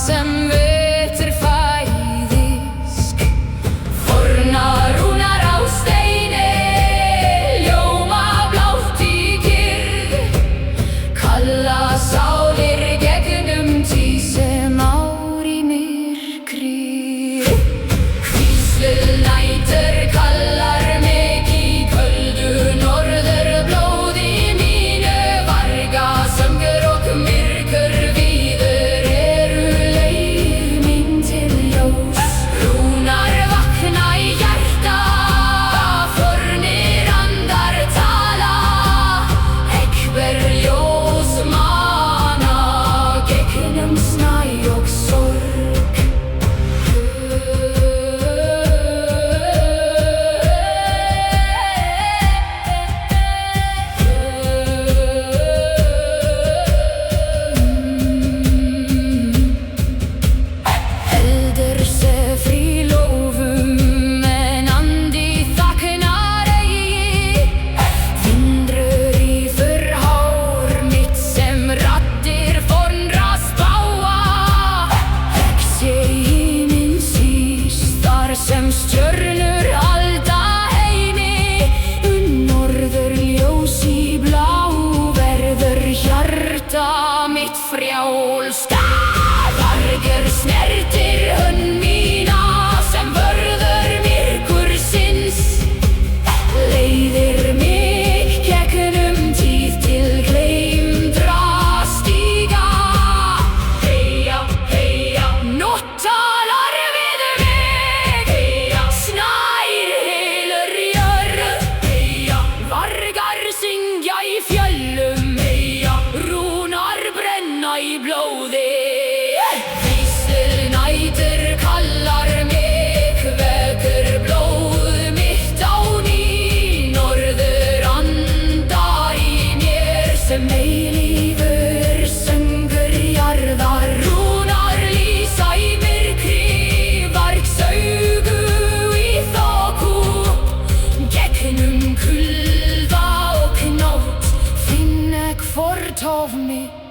sem vetur fæðist. Forna rúnar á steini, ljóma blátt í kyrrð, kalla sálir gegnum tíð sem ár í myrkri. Hvísluð nætur kallar mig í köldu norðurblóði mínu, varga söngr og myrkur víður eru leið mín til ljós. Rúnar vakna í hjarta, fornir andar tala, einhver ljós mana gegnum snæ og sorg. Eldur sefr í lófum en andi þagnar eigi, vindrur ýfur hár mitt sem raddir fornra spáa. Vex ég himinn síst þar sem stjörnur halda heimi, norðurljós í blá verður hjarta mitt frjálst. Vargur snertir hönd mína sem vörður myrkursins, leiðir mig gegnum tíð til gleymdra stíga. Heia, heia, nótt talar við mig, heia, snær hylur jörð, heia, vargar syngja í fjöllum, heia, rúnar brenna í blóði. Hvísluð nætur kallar mig, vekur blóð mitt á ný, norður andar í mér sem eilífur söngur jarðar. Rúnar lýsa í myrkri, vargsaugu í þoku, gegnum kulda og nótt finn ég fortóf mitt.